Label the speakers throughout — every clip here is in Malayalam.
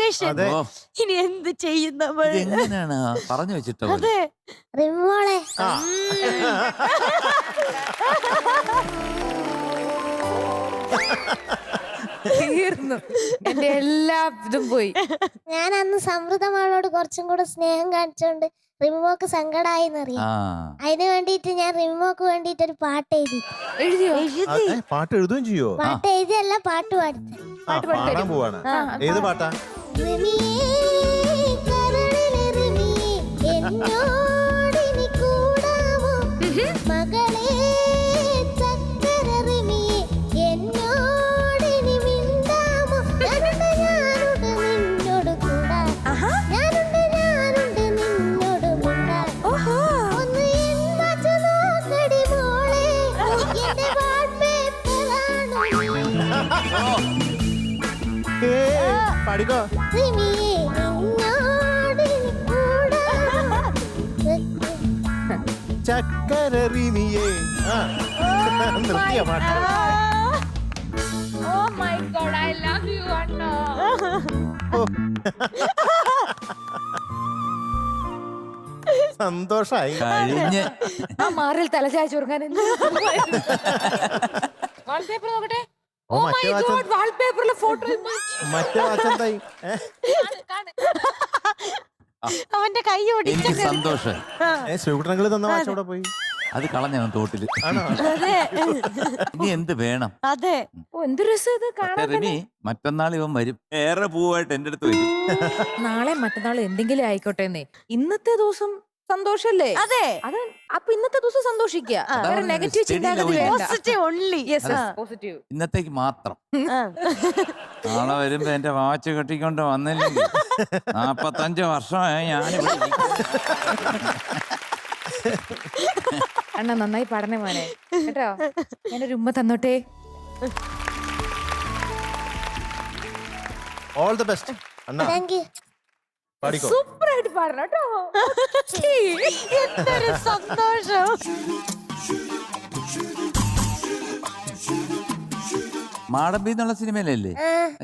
Speaker 1: വെക്കേഷൻ. ഇനി എന്ത് ചെയ്യും നമ്മൾ?
Speaker 2: എങ്ങനെയാണ് പറഞ്ഞു വെച്ചിട്ടോ?
Speaker 1: അതെ
Speaker 3: റിമോളെ
Speaker 4: തീർന്നു, എന്റെ എല്ലാ ഇതും പോയി.
Speaker 3: ഞാൻ അന്ന് സമൃദ്ധമാളോട് കുറച്ചും കൂടെ സ്നേഹം കാണിച്ചോണ്ട് റിമോക്ക് സങ്കടായിന്നറിയാം. അതിന് വേണ്ടിട്ട് ഞാൻ റിമോക്ക് വേണ്ടിട്ട് ഒരു പാട്ട് എഴുതി.
Speaker 4: എഴുതിയോ?
Speaker 5: പാട്ട് എഴുതുകയും ചെയ്യോ?
Speaker 3: പാട്ട് എഴുതിയല്ല, പാട്ട് പാടുത്തെ.
Speaker 5: പാടാൻ പോവാണ്. ഏത് പാട്ടാ?
Speaker 3: എന്നോടിനി കൂടാമോ മകളെ ചക്കര റിമിയെ, എന്നോടിനി മിണ്ടാമോ, ഞാനുണ്ട് ഞാനുണ്ട് നിന്നോട് കൂടാൻ, ഞാനുണ്ട് ഞാനുണ്ട് നിന്നോട് മിണ്ടാൻ, ഒന്ന് എൻവച്ച് നോക്കടി മോളെ, എന്റെ വാൾപേപ്പറാണോ
Speaker 5: പാടിക്കോ.
Speaker 3: റിമിയെ എന്നോടിനി കൂടാമോ
Speaker 5: ചക്കര റിമിയേ. നിർത്തിയ പാട്ട്.
Speaker 4: Oh my God, I love you, അണ്ണാ.
Speaker 5: സന്തോഷായി.
Speaker 2: കഴിഞ്ഞ്
Speaker 4: ആ മാറിൽ തലചായ്ച്ചു കൊടുക്കാൻ വാൾപേപ്പർ നോക്കട്ടെ.
Speaker 5: ഓ,
Speaker 4: Oh my
Speaker 5: മറ്റേ
Speaker 4: God,
Speaker 5: വാച്ച്
Speaker 4: വാൾപേപ്പറിലെ ഫോട്ടോ
Speaker 5: മറ്റേ വാച്ചെന്തായി?
Speaker 1: അവന്റെ കൈ
Speaker 2: എനിക്ക് സന്തോഷം.
Speaker 5: ശിവകുട്ടനങ്ങള് തന്ന വാച്ച് അവിടെ പോയി.
Speaker 2: അത് കളഞ്ഞവൻ തോട്ടില്.
Speaker 5: ആണോ?
Speaker 1: അതെ
Speaker 2: ഇനി എന്ത് വേണം?
Speaker 1: അതെ.
Speaker 4: ഓ എന്ത് രസം ഇത് കാണാൻ.
Speaker 2: റിമി, മറ്റന്നാൾ ഇവൻ വരും. ഏറെ പൂവായിട്ട് എന്റെ അടുത്ത് വരും.
Speaker 4: നാളെ മറ്റന്നാൾ എന്തെങ്കിലും ആയിക്കോട്ടെ എന്നേ. ഇന്നത്തെ ദിവസം സന്തോഷല്ലേ?
Speaker 1: അതെ
Speaker 4: അത് അപ്പൊ ഇന്നത്തെ ദിവസം സന്തോഷിക്കുക.
Speaker 2: അതാണ്
Speaker 4: നെഗറ്റീവ്
Speaker 2: steady
Speaker 4: ചിന്താഗതി
Speaker 2: love.
Speaker 4: വേണ്ട.
Speaker 1: Positive only.
Speaker 4: പോസിറ്റീവ്.
Speaker 2: ഇന്നത്തേക്ക് മാത്രം. നാളെ വരുമ്പോ എന്റെ വാച്ച് കെട്ടിക്കൊണ്ട് വന്നില്ലെങ്കിൽ 45 വർഷമായി ഞാനിവിടെ
Speaker 4: അണ്ണ നന്നായി പഠനം മോനെ കേട്ടോ. ഞാനൊരു ഉമ്മ തന്നോട്ടെ.
Speaker 5: ഓൾ ദ ബെസ്റ്റ് അണ്ണാ.
Speaker 3: Thank you.
Speaker 5: പാടിക്കോ.
Speaker 4: സൂപ്പർ ആയിട്ട് പാടണം കേട്ടോ.
Speaker 1: എന്തൊരു സന്തോഷം.
Speaker 2: മാടമ്പി എന്നുള്ള സിനിമയിലല്ലേ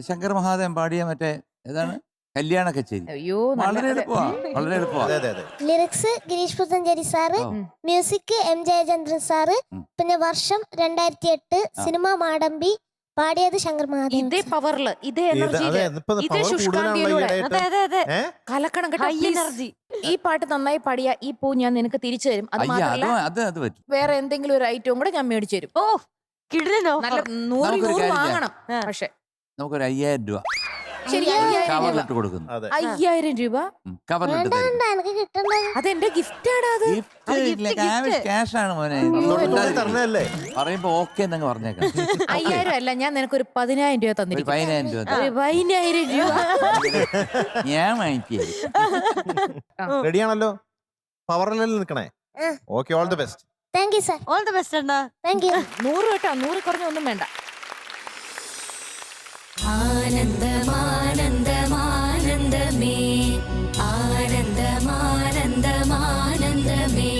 Speaker 2: ശങ്കർ മഹാദേവൻ പാടിയ മറ്റേ ഏതാണ് കല്യാണ കച്ചേരി?
Speaker 4: അയ്യോ
Speaker 2: വളരെ എളുപ്പമാ, വളരെ എളുപ്പമാ.
Speaker 5: അതെ അതെ അതെ.
Speaker 3: Lyrics Gireesh Puthenchery sir, music M Jayachandran sir, പിന്നെ വർഷം 2008, സിനിമ മാടമ്പി, പാടിയത് ശങ്കർ മഹാദേവൻ.
Speaker 4: ഇതേ പവറില്, ഇതേ
Speaker 5: അതെ,
Speaker 4: എനർജിയില്,
Speaker 5: ഇപ്പൊ
Speaker 4: ഇതേ
Speaker 5: power
Speaker 4: ശുഷ്കാന്തിയിലൂടെ
Speaker 5: കൂടുതലാണല്ലോ
Speaker 1: അതെ അതെ അതെ
Speaker 4: കലക്കണം കേട്ടോ.
Speaker 1: High
Speaker 4: please.
Speaker 1: എനർജി.
Speaker 4: ഈ പാട്ട് നന്നായി പാടിയ ഈ പൂ ഞാൻ നിനക്ക് തിരിച്ചു തരും. അത്
Speaker 2: അയ്യ,
Speaker 4: മാത്രമല്ല
Speaker 2: അത് പറ്റും.
Speaker 4: വേറെ എന്തെങ്കിലും ഒരു ഐറ്റവും കൂടെ ഞാൻ മേടിച്ചു തരും.
Speaker 1: ഓ കിടലോ.
Speaker 4: നല്ല 100
Speaker 2: നമുക്കൊരു കാര്യം
Speaker 4: വാങ്ങണം. പക്ഷെ
Speaker 2: നമുക്കൊരു 5000 രൂപ
Speaker 4: ശരി, 5000 രൂപ.
Speaker 2: കവറിലിട്ട് കൊടുക്കുന്നു.
Speaker 5: അതെ.
Speaker 4: 5000 രൂപ
Speaker 2: കവറിലിട്ട് തരും.
Speaker 3: വേണ്ട, എനിക്ക് കിട്ടണ്ടത്.
Speaker 4: അതെന്റെ ഗിഫ്റ്റ് ആണ്. അത്
Speaker 2: ക്യാഷ് ആണ് മോനെ.
Speaker 5: തരണല്ലേ?
Speaker 2: പറയുമ്പോ ഓക്കെ എന്നങ്ങ് പറഞ്ഞേക്കാം.
Speaker 4: 5000 അല്ല, ഞാൻ നിനക്കൊരു 10000 രൂപ
Speaker 2: ഒരു
Speaker 4: തന്നിരിക്കും.
Speaker 2: 10000 രൂപ തരാം.
Speaker 4: ഒരു 10000 രൂപ.
Speaker 2: ഞാൻ വാങ്ങിക്കുക.
Speaker 5: റെഡിയാണല്ലോ? പവറിലല്ലേ നിൽക്കണേ? Okay, all the best.
Speaker 3: Thank you sir.
Speaker 1: All the best അണ്ണാ.
Speaker 3: Thank you.
Speaker 4: 100 കേട്ടോ, 100 കുറഞ്ഞൊന്നും വേണ്ട.
Speaker 6: ആനന്ദമാനന്ദമാനന്ദമേ, ആനന്ദമാനന്ദമാനന്ദമേ,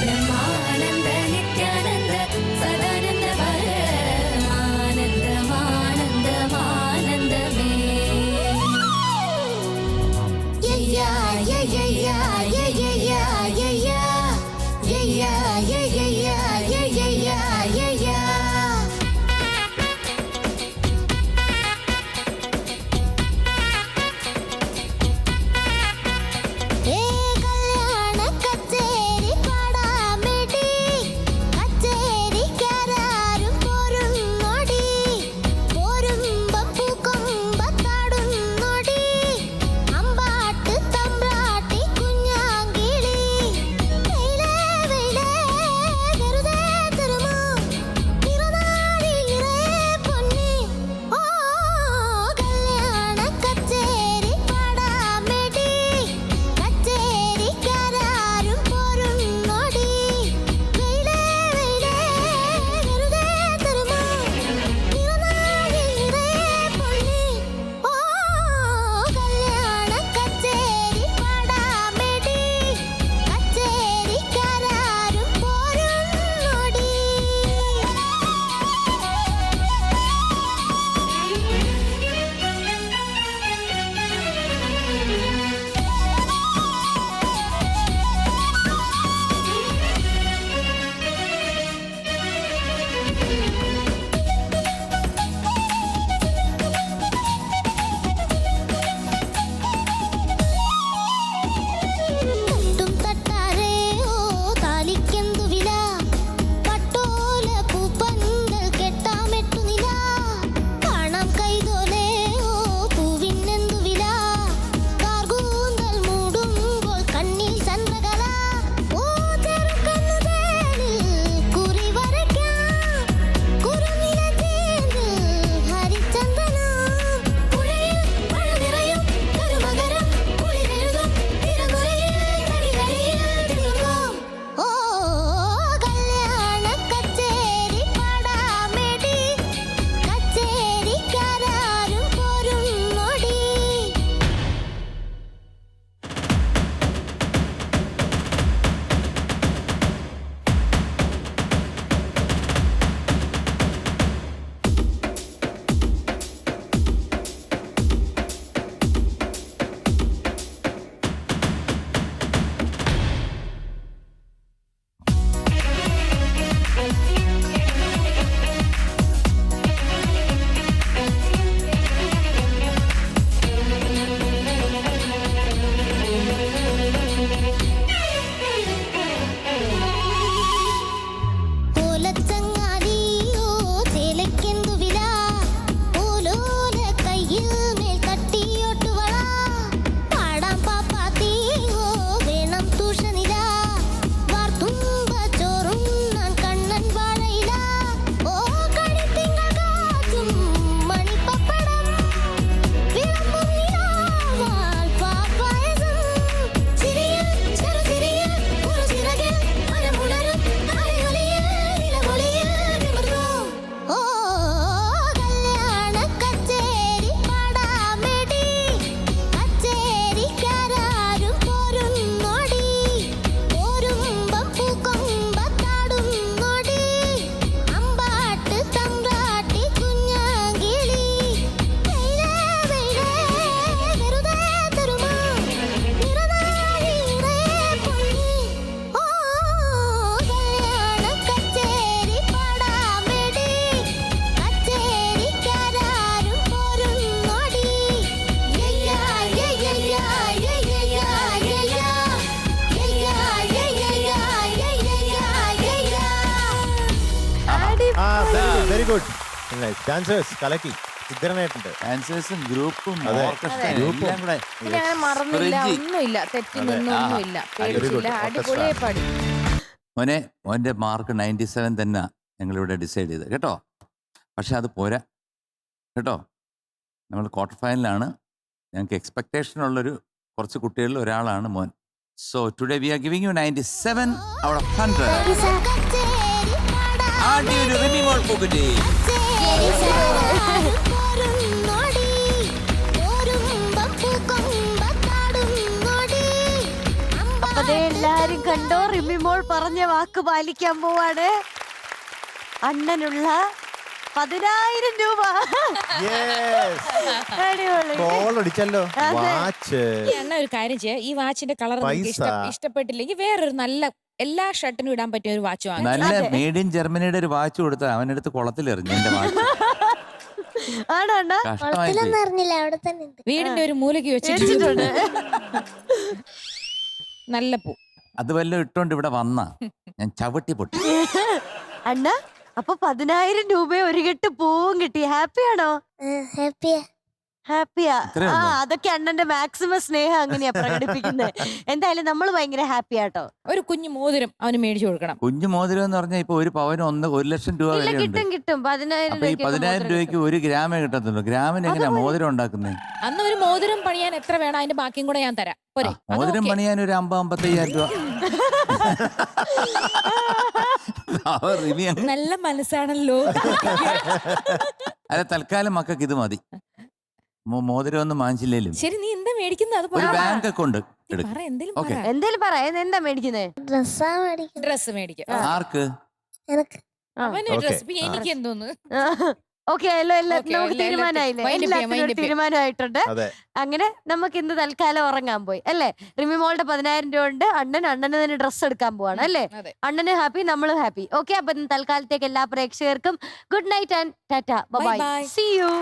Speaker 6: ബ്രഹ്മാനന്ദ നിത്യാനന്ദ സദാനന്ദ ആനന്ദമാനന്ദമാനന്ദമേ. യയ്യാ യയ്യാ യയ്യാ യയ്യാ യയ്യാ യയ്യാ യയ്യാ യയ്യാ.
Speaker 5: ഗുഡ്. ഡാൻസേഴ്സ് കലക്കി ഉഗ്രനായിട്ടുണ്ട്.
Speaker 2: ഡാൻസേഴ്സും ഗ്രൂപ്പും
Speaker 5: അതെ.
Speaker 2: ഓർക്കസ്ട്രയും
Speaker 5: ഗ്രൂപ്പും.
Speaker 2: എല്ലാം കൂടെ
Speaker 4: പിന്നെ അങ്ങനെ മറന്നില്ല,
Speaker 2: സ്പ്രിഞ്ചി.
Speaker 4: ഒന്നുമില്ല, തെറ്റി
Speaker 5: അതെ.
Speaker 4: നിന്നൊന്നുമില്ല, പേടിച്ചില്ല,
Speaker 5: good.
Speaker 4: അടിപൊളിയായി പാടി.
Speaker 2: മോന്റെ മാർക്ക് 97 തന്നെ ഞങ്ങളിവിടെ ഡിസൈഡ് ചെയ്ത് കേട്ടോ. പക്ഷെ അത് പോരാ കേട്ടോ. നമ്മൾ ക്വാർട്ടർ ഫൈനലാണ്. ഞങ്ങൾക്ക് എക്സ്പെക്ടേഷൻ ഉള്ളൊരു കുറച്ച് കുട്ടികളിൽ ഒരാളാണ് മോൻ. So today we are giving you 97 out of 100. ആദ്യ ഒരു റിമി മോൾ പൂക്കുറ്റി.
Speaker 1: അപ്പൊ ദേ എല്ലാരും കണ്ടോ, റിമിമോൾ പറഞ്ഞ വാക്ക് പാലിക്കാൻ പോവാണ്. അണ്ണനുള്ള 10,000 രൂപ. അടിപൊളി.
Speaker 5: കോൾ അടിച്ചല്ലോ.
Speaker 1: അതെ.
Speaker 5: വാച്ച്
Speaker 4: ഈ അണ്ണ ഒരു കാര്യം ചെയ്യാം, ഈ വാച്ചിന്റെ കളർ
Speaker 5: പൈസ.
Speaker 4: ഇഷ്ടപ്പെട്ടില്ലെങ്കിൽ വേറൊരു നല്ല എല്ലാ ഷർട്ടിനും ഇടാൻ പറ്റിയ ഒരു വാച്ച് വാങ്ങാം.
Speaker 2: നല്ല
Speaker 1: അതെ.
Speaker 2: മെയ്ഡ് ഇൻ ജർമ്മനിയുടെ ഒരു വാച്ച് കൊടുത്ത അവനെടുത്ത് കുളത്തിലെറിഞ്ഞു എന്റെ വാച്ച്.
Speaker 1: ആണോ അണ്ണാ?
Speaker 2: കഷ്ടമായി പോയി.
Speaker 3: കുളത്തിലൊന്നും അറിഞ്ഞില്ല, അവിടെ തന്നെ ഉണ്ട്.
Speaker 4: വീടിന്റെ ഒരു മൂലയ്ക്ക് വെച്ചിട്ടുണ്ട്.
Speaker 1: മേടിച്ചിട്ടുണ്ട്.
Speaker 4: നല്ല പൂ.
Speaker 2: അത് വല്ലതും ഇട്ടോണ്ട് ഇവിടെ വന്ന ഞാൻ ചവിട്ടി പൊട്ടി.
Speaker 1: അണ്ണ അപ്പൊ 10,000 രൂപ ഒരു കെട്ട് പൂവും കിട്ടി. ഹാപ്പിയാണോ?
Speaker 3: ഹാപ്പിയാ.
Speaker 1: ഹാപ്പിയാ.
Speaker 2: ഇത്രയേ
Speaker 1: ആ
Speaker 2: ഉള്ളോ?
Speaker 1: അതൊക്കെ അണ്ണന്റെ മാക്സിമം സ്നേഹം അങ്ങനെയാ പ്രകടിപ്പിക്കുന്നത്. എന്തായാലും നമ്മൾ ഭയങ്കര ഹാപ്പിയാട്ടോ.
Speaker 4: ഒരു കുഞ്ഞു മോതിരം അവന് മേടിച്ചു കൊടുക്കണം.
Speaker 2: കുഞ്ഞു മോതിരം എന്ന് പറഞ്ഞാൽ ഇപ്പൊ ഒരു പവന് 1,00,000 രൂപ
Speaker 1: ഇല്ല,
Speaker 2: വരെയുണ്ട്.
Speaker 1: കിട്ടും കിട്ടും. 10,000
Speaker 2: അപ്പൊ ഈ 10,000 രൂപയ്ക്ക് 1 ഗ്രാമേ കിട്ടത്തുള്ളൂ. ഗ്രാമിന് എങ്ങനെയാ മോതിരം ഉണ്ടാക്കുന്നത്?
Speaker 4: അന്ന് ഒരു മോതിരം പണിയാൻ എത്ര വേണം, അതിന്റെ ബാക്കിയും കൂടെ ഞാൻ തരാം. പോരെ? അത്
Speaker 2: മോതിരം
Speaker 4: okay.
Speaker 2: പണിയാൻ ഒരു 50,000-55,000 രൂപ. റിമി അങ്ങ്
Speaker 4: നല്ല മനസ്സാണല്ലോ.
Speaker 2: അല്ല, തൽക്കാലം മക്കൾക്ക് ഇത് മതി. മോതിരം ഒന്നും വാങ്ങിച്ചില്ലേലും
Speaker 4: ശരി, നീ എന്താ മേടിക്കുന്നത്? അത്
Speaker 2: ഒരു
Speaker 4: പറ.
Speaker 2: ബാങ്ക് അക്കൗണ്ട് എടുക്കും.
Speaker 4: പറ, എന്തേലും
Speaker 2: Okay.
Speaker 4: പറ.
Speaker 1: എന്തേലും പറ, എന്താ മേടിക്കുന്നേ?
Speaker 3: ഡ്രസ്സാ മേടിക്കുന്നത്
Speaker 4: ഡ്രസ് മേടിക്കാം.
Speaker 2: ആർക്ക്?
Speaker 3: എനക്ക്.
Speaker 4: അവന്
Speaker 5: Okay.
Speaker 4: ഡ്രസ്, എനിക്ക് എന്തോന്ന്.
Speaker 1: ഓക്കെ ആയല്ലോ, എല്ലാത്തിനും
Speaker 4: Okay,
Speaker 1: നമുക്ക് തീരുമാനമായില്ലേ?
Speaker 4: wind up ചെയ്യാം,
Speaker 1: എല്ലാത്തിനും
Speaker 4: wind
Speaker 1: ഒരു
Speaker 4: up ചെയ്യാം.
Speaker 1: തീരുമാനമായിട്ടുണ്ട്.
Speaker 5: അതെ.
Speaker 1: അങ്ങനെ നമുക്ക് ഇന്ന് തൽക്കാലം ഉറങ്ങാൻ പോയി അല്ലേ? റിമിമോളുടെ 10,000 രൂപ ഉണ്ട്. അണ്ണന് തന്നെ ഡ്രസ്സ് എടുക്കാൻ പോവാണ് അല്ലേ?
Speaker 4: അതെ.
Speaker 1: അണ്ണന് ഹാപ്പി, നമ്മളും ഹാപ്പി. ഓക്കെ, അപ്പൊ ഇന്ന് തൽക്കാലത്തേക്ക് എല്ലാ പ്രേക്ഷകർക്കും good night and tata. Bye.
Speaker 4: Bye bye.
Speaker 1: See U.